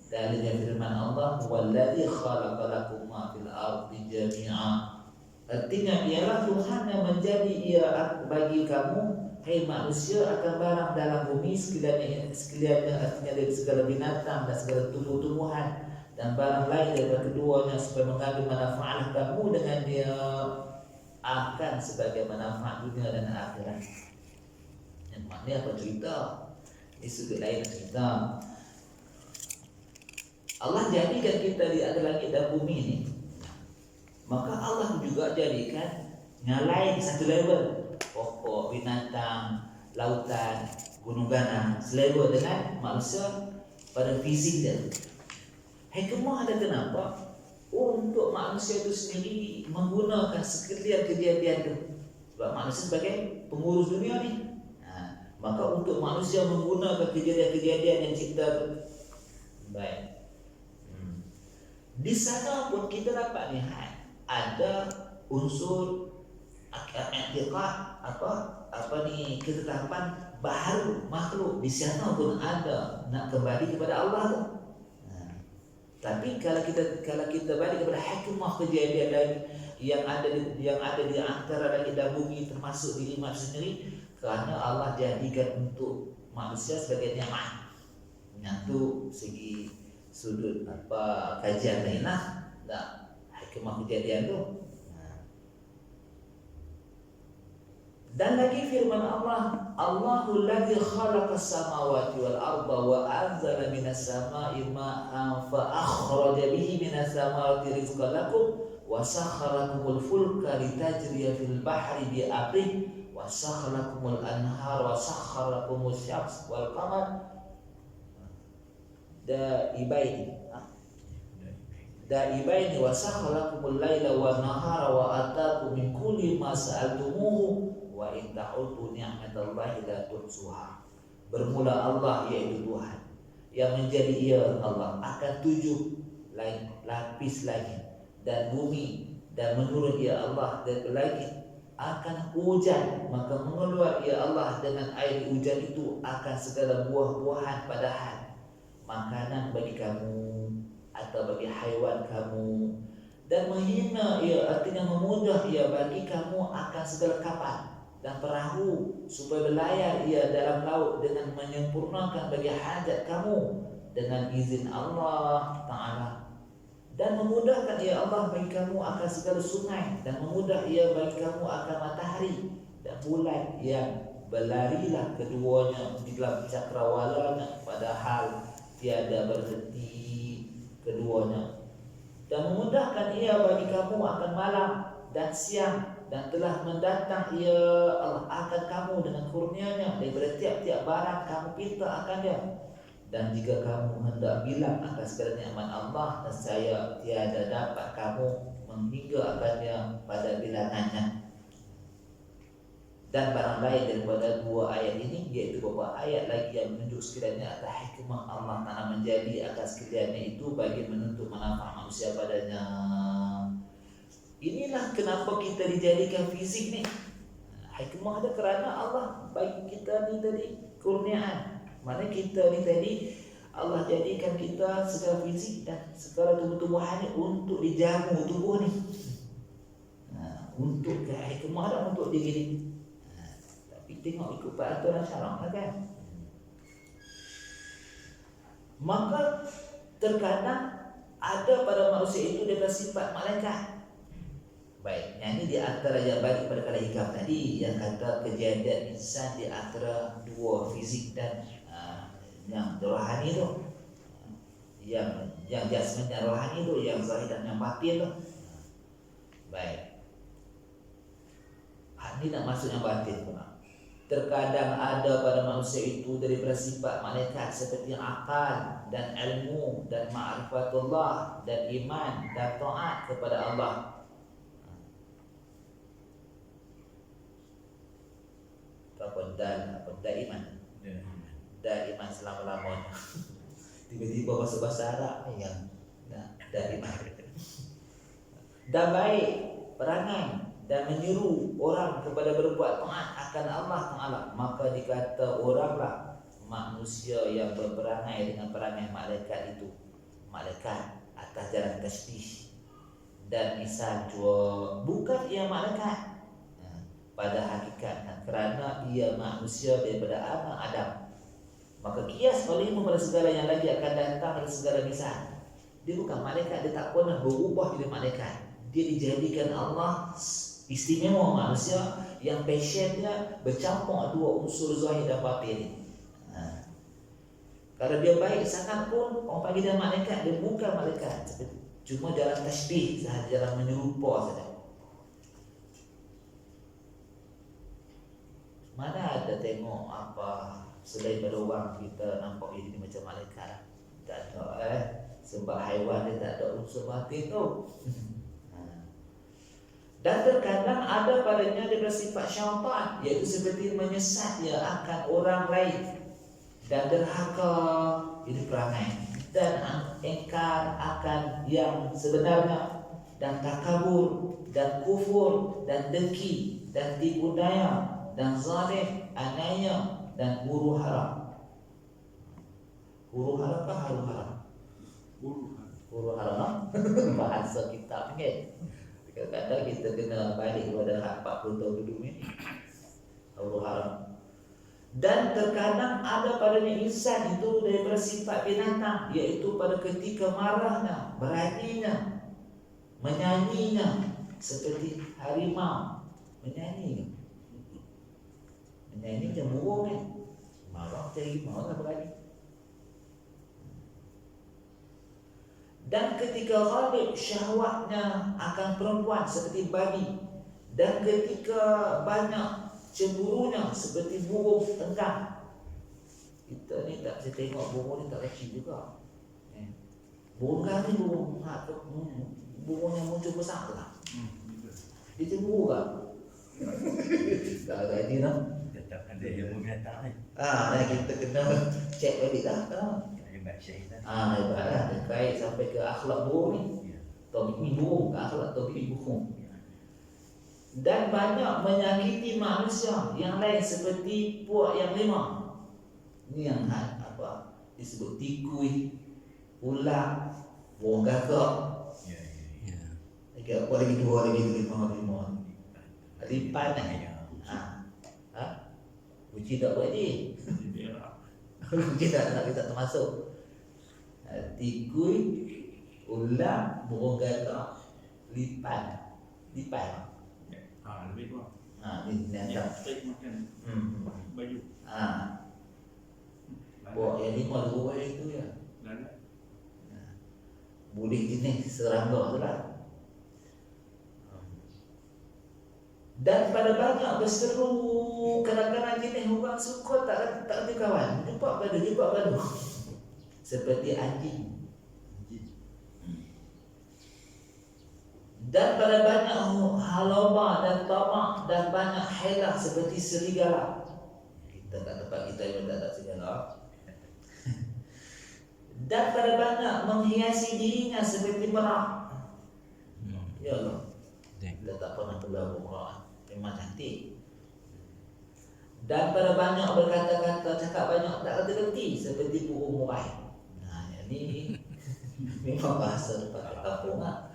Dalilnya firman Allah, "Wallazi khalaqa lakum ma fil ardi jami'a." Artinya ialah Tuhan yang menjadi ia bagi kamu, hai manusia, akan barang dalam bumi sekaliannya, artinya dari segala binatang dan segala tumbuh-tumbuhan dan barang lain daripada keduanya, supaya mengambil manfaat kamu dengan dia akan sebagai manfaat dunia dan akhirat. Yang maknanya apa cerita? Ini sudut lain cerita. Allah jadikan kita di atas langit dan bumi ini, maka Allah juga jadikan nyalain satu level, pokok, binatang, lautan, gunung ganang, selevel dengan manusia pada fisik dia. Hikmah ada kenapa? Untuk manusia itu sendiri menggunakan sekalian kejadian itu. Sebab manusia sebagai pengurus dunia ni, maka untuk manusia menggunakan kejadian-kejadian yang cipta itu baik. Di sana pun kita dapat lihat ada unsur i'tiqad, apa ni, ketetapan baharu makhluk di sana pun ada nak kembali kepada Allah tu. Tapi kalau kita balik kepada hikmah kejadian lain yang ada di antara langit dan bumi, termasuk diri manusia sendiri, kerana Allah jadikan untuk manusia sebagai nikmat. Menyatu segi sudut kajian lain lah, hikmah kejadian tu. Dan lagi firman Allah, Allahul ladzi khalaqas samawati wal arda wa anzala minas samai ma'an fa akhraja bihi minas samarati rizqan lakum wa sakhkharakumul fulka litajriya fil bahri bi amrihi wa sakhkharakumul anhar wa sakhkharakumus syams wal qamar daibaini wa sakhkharakumul laila wan nahara wa ataakum min kulli ma sa'altumuhu wa in ta'udu ni'matallahi la tuhsuha. Bermula Allah, yaitu Tuhan yang menjadi ia Allah, akan 7 lapis langit dan bumi, dan menurun ia Allah dari langit akan hujan, maka mengeluar ia Allah dengan air hujan itu akan segala buah-buahan padahal makanan bagi kamu atau bagi haiwan kamu, dan menghina ia, artinya memudah ia bagi kamu akan segala kapal dan perahu, supaya berlayar ia dalam laut dengan menyempurnakan bagi hajat kamu dengan izin Allah Ta'ala, dan memudahkan ia Allah bagi kamu akan segala sungai, dan memudah ia bagi kamu akan matahari dan bulan yang berlarilah keduanya di dalam cakrawalanya, padahal tiada berhenti keduanya, dan memudahkan ia bagi kamu akan malam dan siang, dan telah mendatang ia Allah akan kamu dengan kurnianya daripada tiap-tiap barang kamu pinta akan dia. Dan jika kamu hendak bilang akan segala nikmat Allah, nescaya tiada dapat kamu menghingga akannya pada bilangannya. Dan barang lain daripada 2 ayat ini, yaitu beberapa ayat lagi yang menunjuk sekiranya ada hikmah Allah Ta'ala menjadi atas sekaliannya itu bagi menuntut manfaat manusia padanya. Inilah kenapa kita dijadikan fisik ni. Hikmah ada kerana Allah bagi kita ni tadi kurniaan. Mana kita ni tadi Allah jadikan kita secara fisik dan segala tumbuh-tumbuhan ni untuk dijamu tubuh ni. Untuk hikmah ada untuk diri ni. Tapi tengok ikut peraturan syarak lah kan. Maka terkadang ada pada manusia itu daripada sifat malaikat. Baik, yang ini di antara yang bagi pada kala hikam tadi yang kata kejadian insan di antara dua fizik dan yang rohani itu, yang jasmani dan rohani itu, yang zahir dan yang batin itu. Baik, ini nak masuk yang batin pula. Terkadang ada pada manusia itu daripada sifat malaikat seperti akal dan ilmu dan ma'rifatullah dan iman dan taat kepada Allah. Daiman selama-lamanya. Tiba-tiba bahasa Arab ni yang daiman. Dan baik perangai dan menyeru orang kepada berbuat taat akan Allah Ta'ala, maka dikata oranglah manusia yang berperangai dengan perangai malaikat itu. Malaikat atas jalan tasbih dan misal jua bukan ia malaikat pada hakikatnya, kerana ia manusia daripada anak Adam. Maka kias olehmu pada segala yang lagi akan datang dari segala misal. Dia bukan malaikat, dia tak pernah berubah jadi malaikat. Dia dijadikan Allah istimewa manusia yang passionnya bercampur dua unsur zahir dan batin. Kalau dia baik sangat pun orang panggil dia malaikat, dia bukan malaikat. Cuma jalan tasbih sahaja, jalan menyerupa saja. Mana ada tengok apa selain pada orang kita nampak ini macam malaikat? Tak ada sebab haiwan dia tak ada unsur batin tu. Dan terkadang ada padanya daripada sifat syaitan, iaitu seperti menyesat dia akan orang lain dan derhaka, ini perangai, dan engkar akan yang sebenarnya, dan takabur dan kufur dan dengki dan tipu daya dan zalim, aniaya dan huru hara. Huru hara kah haru hara? Huru hara bahasa kita panggil. Kadang-kadang kita kena balik pada 40 tahun dulu ni. Huru hara. Dan terkadang ada padanya insan itu daripada sifat binatang, iaitu pada ketika marahnya, beraninya, menyanyinya seperti harimau. Menyanyi macam burung kan. Marah macam harimau kan berani. Dan ketika ghalib syahwatnya akan perempuan seperti babi, dan ketika banyak cemburunya seperti burung tenggang. Kita ni tak bisa tengok burung ni tak kecil juga. Burung kan ni burung yang muncul besar tu lah. Dia cemburu kan? Tak ada idea tau. Tak ada ilmu binatang ni. Kita kena cek balik lah. Hebat syahid lah. Hebat lah. Dia kait sampai ke akhlak burung ni. Topik ni burung, akhlak topik burung. Dan banyak menyakiti manusia yang lain seperti puak yang lima. Ini yang apa disebut tikui, ular, burung gagak. Lagi apa lagi dua lagi lima. Lipan ni. Uji tak buat ni. Uji tak kita termasuk. Tikui, ular, burung gagak, lipan. Lebih kurang. Ni Yang nanti. straight makan baju. Buat yang lima dua itu ya. Lalat. Boleh jenis serangga tu lah. Dan pada banyak berseru kadang-kadang jenis orang suka tak ada kawan. Jumpa gaduh. Seperti anjing. Dan pada banyak halaba dan tamak dan banyak helah seperti serigala. Kita kat tempat kita yang tak ada serigala. Dan pada banyak menghiasi dirinya seperti merak. Ya Allah. Kita tak pernah keluar merak. Memang cantik. Dan pada banyak berkata-kata, cakap banyak tak kerti seperti burung murai. Ini memang bahasa tempat kampung lah.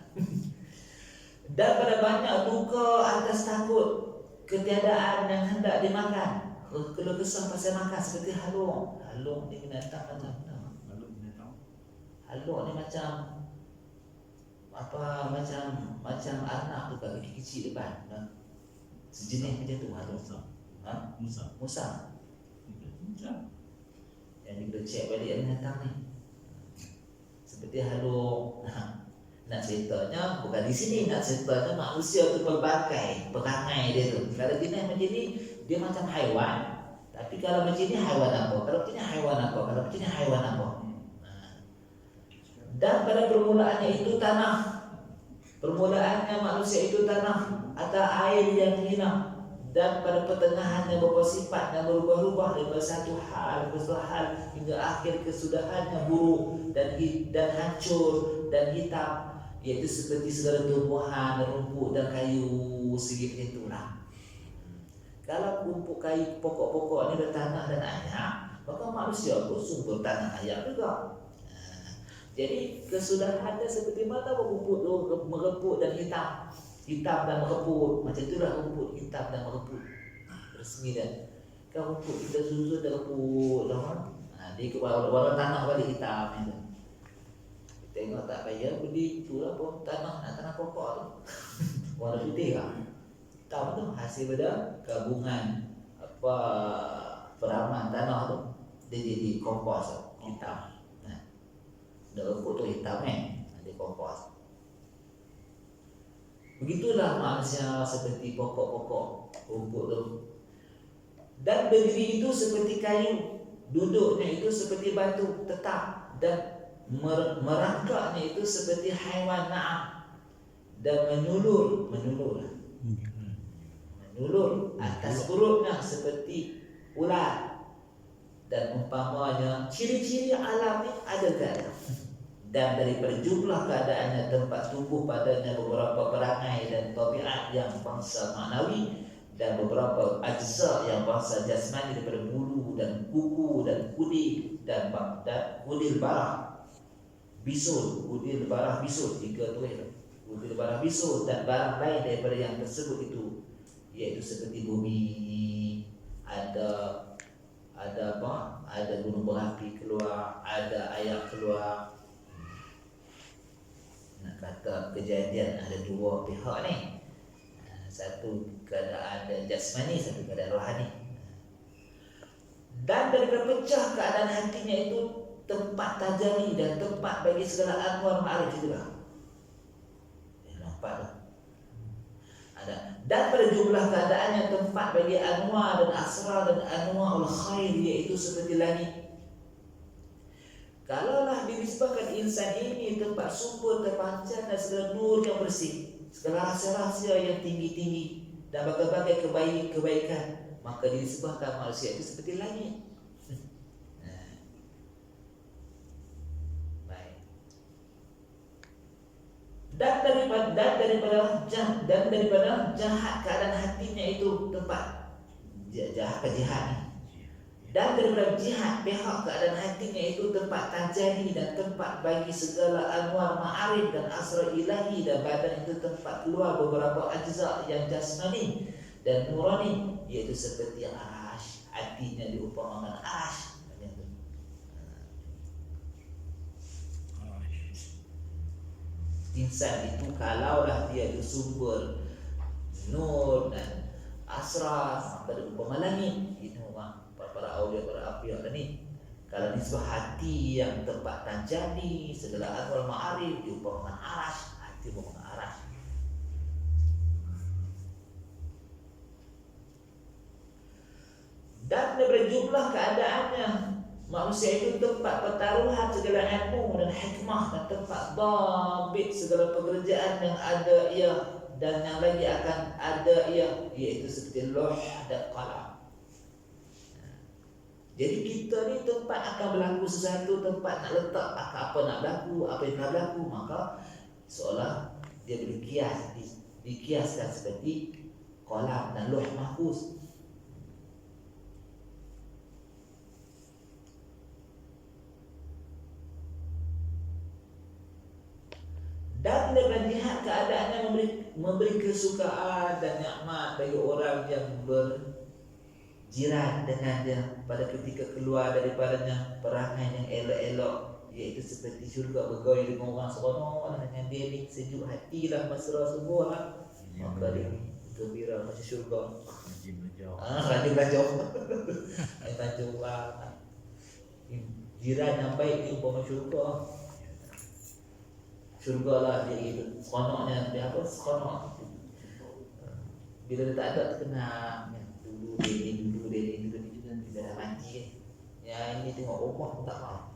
Dan pada banyak duka atas takut ketiadaan yang hendak dimakan. Kalau kesah pasal makan seperti halung. Halung ni binatang macam mana? Lalu binatang Haluk ni macam apa, macam anak tu kat kaki kecil depan. Sejenis macam tu haluk. Musa. Musang. Yang kita cek balik yang datang ni. Seperti haluk. Nak ceritanya bukan di sini, nak ceritanya manusia tu pelbagai perangai dia tu. Kalau jenis macam ni dia macam haiwan. Tapi kalau macam ni haiwan apa? Kalau macam ni haiwan apa? Kalau macam ni haiwan apa? Dan pada permulaannya itu tanah. Permulaannya manusia itu tanah atau air yang hina. Dan pada pertengahannya beberapa sifat yang berubah-ubah daripada satu hal ke satu hal hingga akhir kesudahannya buruk dan hancur dan hitam, iaitu seperti segala tumbuhan, rumput dan kayu segi macam itulah. Kalau rumput kayu pokok-pokok ni ada tanah dan air, maka manusia pun sumber tanah air juga. Jadi kesudahannya seperti mana rumput tu mereput dan hitam dan mereput. Macam itulah rumput hitam dan mereput. Resmi dah. Kan rumput kita susun dan reput lah. Dia ke warna tanah balik hitam itu. Tengok tak payah beli itulah pun tanah, nak tanah pokok tu. Warna putih kan. Hitam tu hasil pada gabungan apa peraman tanah tu. Dia jadi kompos hitam. Dah rumput tu hitam dia kompos. Begitulah manusia seperti pokok-pokok rumput tu. Dan berdiri itu seperti kayu, duduknya itu seperti batu tetap, dan merangkaknya itu seperti haiwan na'am, dan menyulur atas perutnya seperti ular. Dan umpamanya ciri-ciri alam ni ada gada. Dan daripada jumlah keadaannya tempat tumbuh padanya beberapa perangai dan tabiat yang bangsa maknawi, dan beberapa ajza yang bangsa jasmani daripada bulu dan kuku dan kudil dan kudil barah bisul, kudil barah bisul, tiga tu kudil barah bisul dan barang lain daripada yang tersebut itu, iaitu seperti bumi, ada apa? Ada gunung berapi keluar, ada air keluar. Nak kata kejadian ada dua pihak ni. Satu keadaan jasmani, satu keadaan rohani. Dan daripada pecah keadaan hatinya itu tempat tajami dan tempat bagi segala anwar ma'arif itulah. Nampak tak? Ada. Dan pada jumlah keadaannya tempat bagi anwar dan asrar dan anwar al-khair, iaitu seperti langit. Kalaulah dinisbahkan insan ini tempat sumber terpancar dan segala nur yang bersih, segala rahsia-rahsia yang tinggi-tinggi dan berbagai kebaikan, maka dinisbahkan manusia itu seperti langit. Baik. Dan daripada jahat keadaan hatinya itu tempat jahat ke jihad. Dan daripada jihad pihak keadaan hatinya itu tempat tajani dan tempat bagi segala anwar ma'arif dan asrar ilahi, dan badan itu tempat keluar beberapa ajza yang jasmani dan nurani, iaitu seperti arash. Hatinya diumpamakan arash. Insan itu kalaulah dia itu sumber nur dan asrar, maka diumpama langit. Itu para awliya, para afiya ni. Kalau nisbah hati yang tempat tajani segala anwar ma'arif diumpamakan arash, hati diumpamakan arash. Dan daripada jumlah keadaannya manusia itu tempat pertaruhan segala ilmu dan hikmah, dan tempat dhabit segala pekerjaan yang ada ia dan yang lagi akan ada ia, iaitu seperti lauh dan qalam. Jadi kita ni tempat akan berlaku sesuatu, tempat nak letak apa nak berlaku, apa yang nak berlaku, maka seolah dia dikiaskan seperti qalam dan lauh mahfuz. Dan daripada jihad keadaannya memberi kesukaan dan nikmat bagi orang yang berjiran dengan dia pada ketika keluar daripadanya perangai yang elok-elok, dia itu seperti syurga bergaul dengan orang seronok dengan dia ni sejuk hati lah mesra semua lah. Maka dia gembira macam syurga. Rajin belajar. Belajar orang. Jiran yang baik ni umpama syurga. Syurga lah dia itu. Seronoknya dia apa? Seronok. Bila dia tak ada terkenal. Dulu dia ni juga dia dah mati. Ya ini tengok rumah pun tak mau.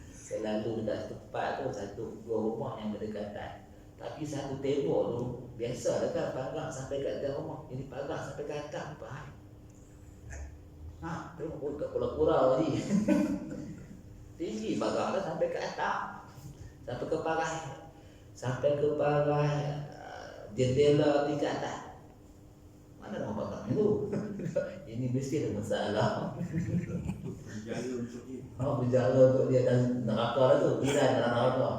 Selalu dekat tempat tu satu dua rumah yang berdekatan. Tapi satu tembok tu biasa dekat pagar sampai kat dalam rumah. Ini pagar sampai ke atas apa? Tengok kat pulau-pulau tadi. Tinggi pagar dah sampai ke atas. Sampai ke pagar. Sampai ke pagar jendela di ke atas. Mana nak pagar itu? Ini mesti ada masalah. Berjaya untuk dia. Berjaya untuk dia dan neraka tu. Bila dalam neraka.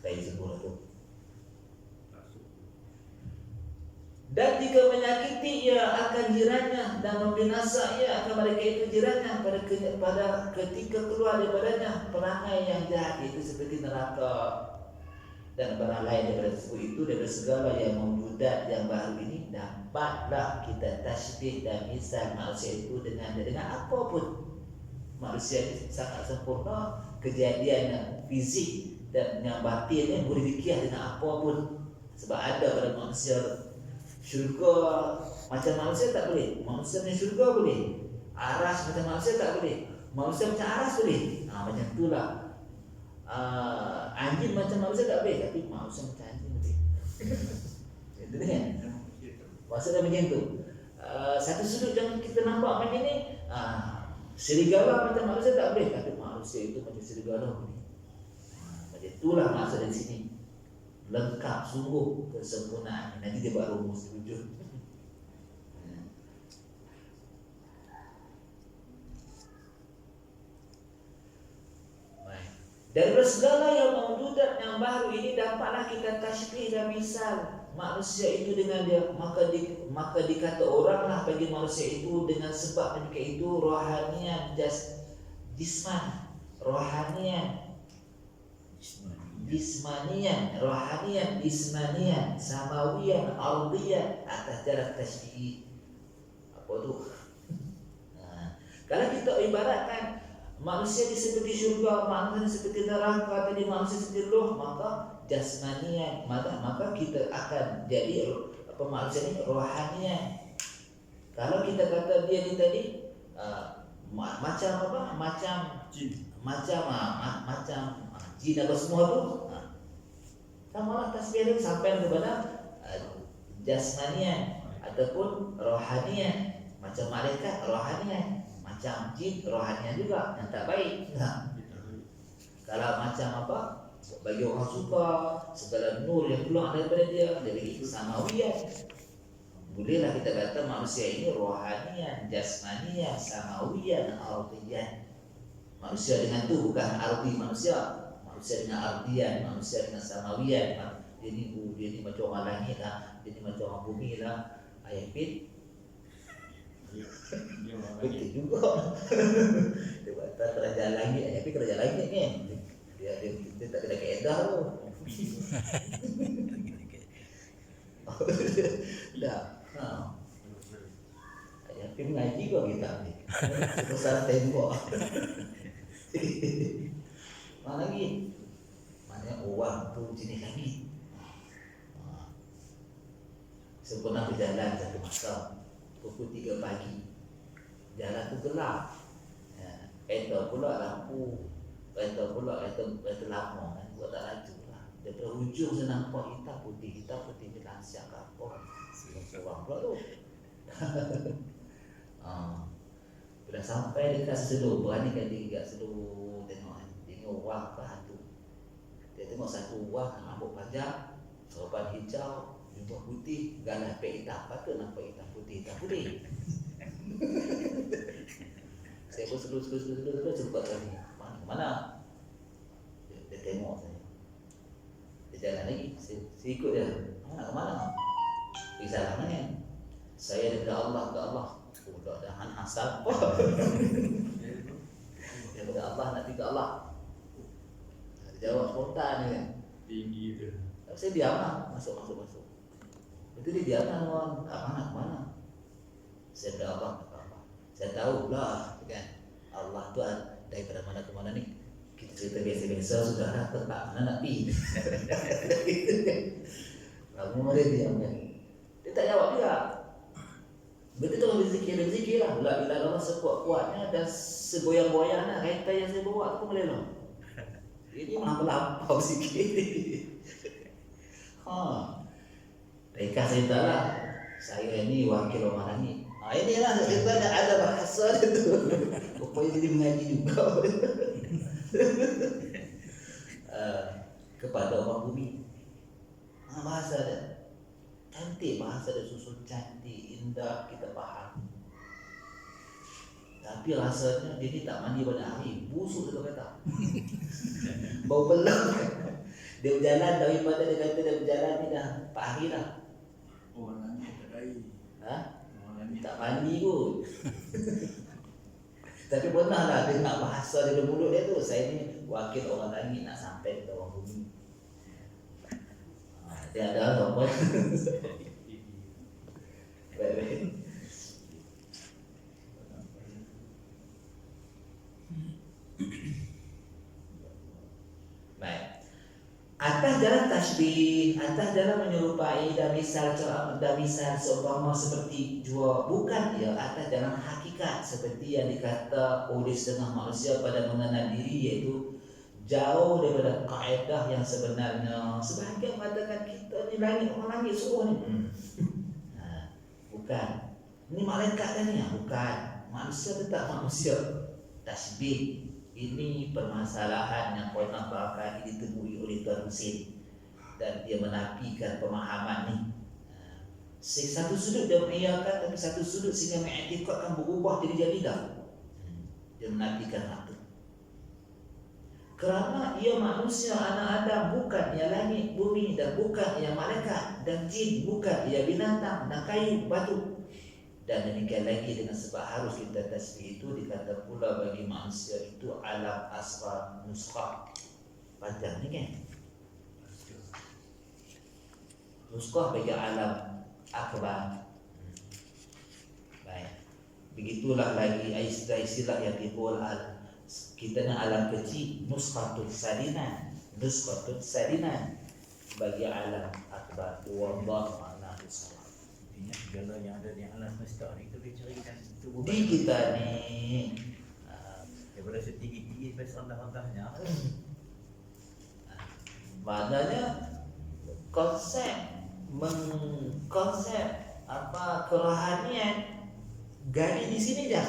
Saya sebut tu. Dan jika menyakiti ia akan jirannya dan membinasa ia akan mereka itu jirannya pada ketika keluar daripadanya. Perangai yang jahat itu seperti neraka. Dan barang lain daripada tersebut itu daripada segala yang mewujudat yang baru ini dapatlah kita tasbih dan misal manusia itu dengan apapun. Manusia ini sangat sempurna, kejadian fizik dan yang batin boleh dikira dengan apapun. Sebab ada pada manusia syurga macam manusia tak boleh. Manusia macam syurga boleh. Aras macam manusia tak boleh. Manusia macam aras boleh. Macam itulah. Anjing macam manusia tak boleh, tapi manusia macam anjing boleh. Itu kan? Maksudnya macam tu. Satu sudut yang kita nampak macam ni, serigala macam manusia tak boleh, tapi manusia itu macam serigala boleh. Macam itulah maksud di sini. Lengkap sungguh kesempurnaan. Nanti dia buat rumus wujud. Daripada segala yang mewujudat yang baru ini dapatlah kita tasbih dan misal manusia itu dengan dia, maka dikata oranglah bagi manusia itu dengan sebab mereka itu rohanian jisman, rohanian jismanian, rohanian jismanian, samawian ardian atas jalan tasbih. Apa tu? Kalau kita ibaratkan manusia ini seperti syurga, manusia seperti neraka, tadi manusia seperti roh, maka jasmanian, maka kita akan jadi manusia ini rohanian. Kalau kita kata dia ni tadi macam apa? Macam jin, macam jin apa semua tu. Samalah tasbih itu sampai kepada jasmanian ataupun rohanian, macam malaikat rohanian. Macam jin rohanian juga yang tak baik. Kalau macam apa, bagi orang suka segala nur yang keluar daripada dia, dari itu samawian. Bolehlah kita kata manusia ini rohanian, jasmanian, samawian, ardian. Manusia dengan tu bukan ardi manusia. Manusia dengan ardian, manusia dengan samawian. Dia ni macam orang langit lah, dia ni macam orang bumi lah. Ayah Pin betul juga. Dia kata kerajaan langit, tapi kerajaan langit kan dia tak kena kaedah tu. Dah. Ayah Pin mengaji kau kita ni. Besar tembok. Mana lagi? Maknanya orang tu jenis langit. Sempurna berjalan satu masa pukul 3 pagi. Jalan tu gelap. Kereta pula lampu. Kereta pula kereta lama kan. Buat tak laju lah. Daripada hujung saya nampak hitam putih ni lansiak ke apa. Seorang pula tu. Bila sampai dekat seluruh, beranikan diri kat seluruh tengok wang ke hantu. Dia tengok satu wang rambut panjang, sorban hijau, jubah putih, galah pek hitam. Patut nampak hitam putih. Saya pun seluruh cepat tadi. Mana? Dia tengok saya. Dia jalan lagi. Saya ikut dia. Nak ke mana? Pergi salam kan? Saya daripada Allah ke Allah. Sudah dah anak siapa? Daripada Allah nak tiga Allah. Dia jawab spontan ni kan. Tinggi tu. Tapi saya diam lah, masuk. Itu dia diam lah orang, nak mana? Saya dah apa? Saya tahu lah kan. Allah tu daripada mana ke mana ni. Kita cerita biasa-biasa sudah dah tetap mana nak pergi. Lama dia diam kan. Dia tak jawab juga. Betul tu berzikir lah. La ilaha illallah sekuat-kuatnya dan segoyang-goyangnya kereta yang saya bawa tu pun melelong. Ini melampau sikit. Mereka cerita lah, saya ni wakil orang langit. Inilah cerita ada bahasa dia tu. Rupanya jadi mengaji juga. Kepada orang bumi. Bahasa dia cantik, bahasa dia susun cantik, indah, kita faham. Tapi rasanya dia ni tak mandi pada hari, busuk dia kata. Bau belang. Dia berjalan daripada dia kata dia berjalan ni dah 4 hari dah. Orang langit tak air. Orang langit Tak mandi pun. Tapi pernah lah dengar bahasa dari mulut dia tu. Saya ni wakil orang langit nak sampai ke orang bumi. Dia ada apa? Baik. Atas jalan tasbih, atas jalan menyerupai dan misal seumpama seperti jua, bukan ia atas jalan hakikat seperti yang dikata oleh setengah manusia pada mengenal diri, iaitu jauh daripada kaedah yang sebenarnya. Sebahagian mengatakan kita ni orang langit suruh ni. Bukan. Ini malaikat dah ni, bukan. Manusia tetap manusia. Tasbih ini permasalahan yang pernah bakal ditemui oleh Tuan Husin, dan dia menafikan pemahaman ni. Satu sudut dia mengiyakan, tapi satu sudut sehingga mengiktikadkan berubah jadi jadilah. Dia menafikan hal itu. Kerana ia manusia anak Adam, bukan ia langit, bumi, dan bukan ia malaikat dan jin, bukan ia binatang dan kayu, batu. Dan demikian lagi dengan sebab harus kita tasbih itu dikata pula bagi manusia itu alam asrar nuskah. Panjang ni kan? Nuskah bagi alam akbar. Baik. Begitulah lagi istilah yang timbul kita nak alam kecil, nuskhatun salinan bagi alam akbar. Wallahu a'lam bishawab. Intinya segala yang ada di alam semesta ni kita boleh carikan tubuh Di kita ni daripada setinggi-tinggi sampai serendah-rendahnya. Maknanya konsep kerohanian gali di sini dah.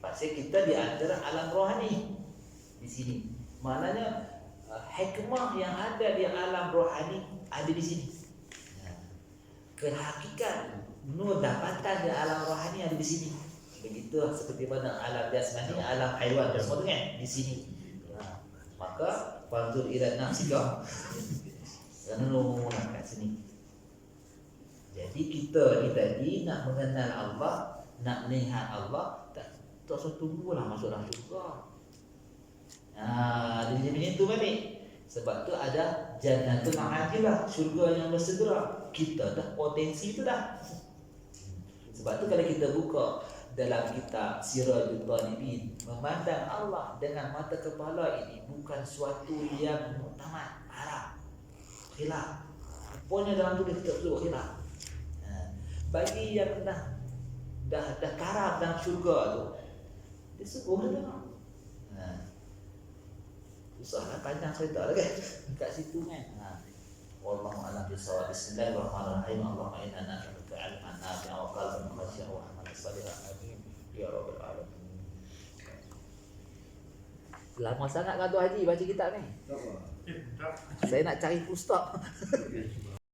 Pasti kita di antara alam rohani di sini. Maknanya hikmah yang ada di alam rohani ada di sini. Kehakikat nur dapatan di alam rohani ada di sini. Begitu seperti mana alam jasmani, alam haiwan semua tu kan di sini. Maka fanzur ila nafsika, renung kat sini. Jadi kita ni tadi nak mengenal Allah, nak melihat Allah, tak usah tunggulah masuk dalam syurga. Jadi macam tu balik. Sebab tu ada jannatul ajilah, syurga yang bersegera. Kita dah potensi itu dah. Sebab tu kalau kita buka dalam kitab Sirajul Talibin, memandang Allah dengan mata kepala ini bukan suatu yang muktamad, haram, khilaf. Pokoknya dalam tu dia sebut khilaf. Bagi yang dah karam dalam syurga tu, dia suruh dia tengok. Susah panjang cerita lah kan kat situ kan. Wallahu a'lam bishawab. Bismillahirrahmanirrahim. Allahumma inna nas'aluka 'ilman nafi'an wa qalban khashi'an wa amalan salihan. Amin ya rabbal alamin. Lama sangat kan tu Haji baca kitab ni. Saya nak cari full stop.